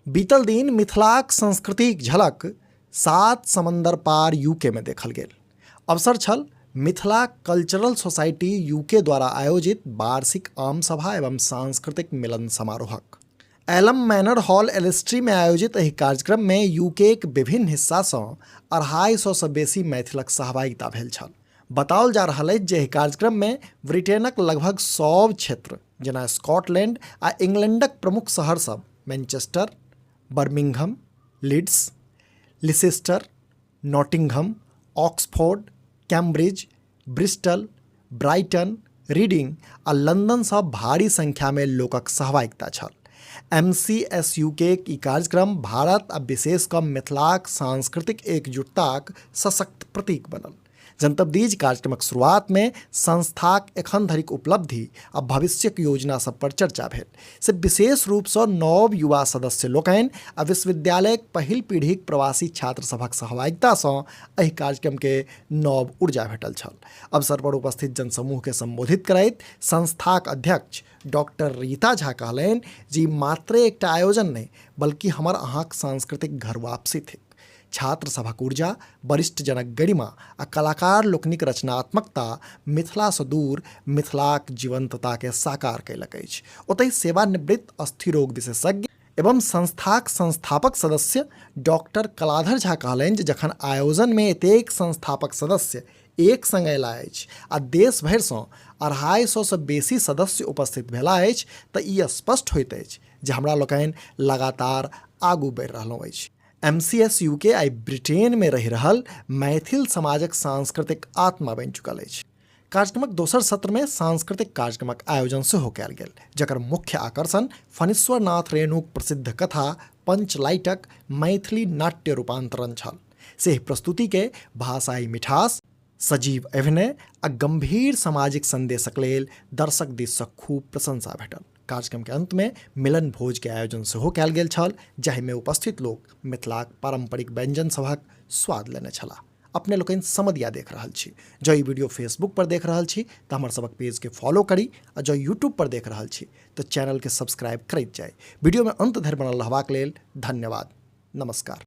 बीतल दिन मिथिलाक संस्कृतिक झलक सात समंदर पार यूके में देखल गेल। अवसर छल मिथिला कल्चरल सोसाइटी यूके द्वारा आयोजित वार्षिक आम सभा एवं सांस्कृतिक मिलन समारोहक। एलम मैनर हॉल एलिस्ट्री में आयोजित एहि कार्यक्रम में यूकेक विभिन्न हिस्सा सँ 250 सँ बेसी मैथिलक सहभागिता भेल छल। बताओल जा रहल अछि जे एहि कार्यक्रम में ब्रिटेनक लगभग सब क्षेत्र जेना स्कॉटलैंड आ इंग्लैंडक प्रमुख शहर सब Manchester, Birmingham, Leeds, Leicester, Nottingham, Oxford, Cambridge, Bristol, Brighton, Reading आ लंदन सँ भारी संख्या में लोकक सहभागिता छल। MCSUके ई कार्यक्रम भारत आ विशेष कऽ मिथिलाक सांस्कृतिक एकजुटताक सशक्त प्रतीक बनल। जनतब दीज कार्यक्रमक शुरुआत में संस्थाक एखन धरिक उपलब्धि आ भविष्यक योजना सब पर चर्चा भेल। से विशेष रूप सँ नव युवा सदस्य लोकनि आ विश्वविद्यालयक पहिल पीढ़ीक प्रवासी छात्र सभक सहभागिता सँ एहि कार्यक्रम के नव ऊर्जा भेटल छल। अवसर पर उपस्थित जनसमूह के संबोधित करैत संस्थाक अध्यक्ष डॉक्टर रीता झा कहलनि जे ई मात्र एकटा आयोजन नहीं बल्कि हमर अहाँक सांस्कृतिक घर वापसी थिक। छात्र सभक ऊर्जा, वरिष्ठ जनक गरिमा आ कलाकार लोकनिक रचनात्मकता मिथिला सँ दूर मिथिलाक जीवंतता के साकार कयलक अछि। ओतहि सेवानिवृत्त अस्थिरोग विशेषज्ञ एवं संस्थाक संस्थापक सदस्य डॉक्टर कलाधर झा कहलनि जे जखन आयोजन में एतेक संस्थापक सदस्य एक संग अयला अछि आ देश भरि सँ 250 सँ बेसी सदस्य उपस्थित भेला अछि तऽ ई स्पष्ट होइत अछि जे हमरा लोकनि लगातार आगू बढ़ि रहलहुँ अछि। MCSUके आई ब्रिटेन में रहि रहल मैथिल समाजक सांस्कृतिक आत्मा बनि चुकल अछि। कार्यक्रमक दोसर सत्र में सांस्कृतिक कार्यक्रमक आयोजन सेहो कयल गेल, जकर मुख्य आकर्षण फणीश्वर नाथ रेणुक प्रसिद्ध कथा पंचलाइटक मैथिली नाट्य रूपांतरण छल। से प्रस्तुति के भाषाई मिठास, सजीव अभिनय आ गंभीर सामाजिक संदेशक लेल दर्शक दिस सँ खूब प्रशंसा भेटल। कार्यक्रम के अंत में मिलन भोज के आयोजन सेहो कयल गेल छल, जाहि में उपस्थित लोक मिथिलाक पारंपरिक व्यंजन सभक स्वाद लेने छलाह। अपने लोकनि समधिया देख रहल छी। जँ ई वीडियो फेसबुक पर देख रहल छी तऽ हमर सबक पेज के फॉलो करी आ जँ यूट्यूब पर देख रहल छी तऽ चैनल के सब्सक्राइब करैत जाय। वीडियो में अंत धरि बनल रहबाक लेल धन्यवाद। नमस्कार।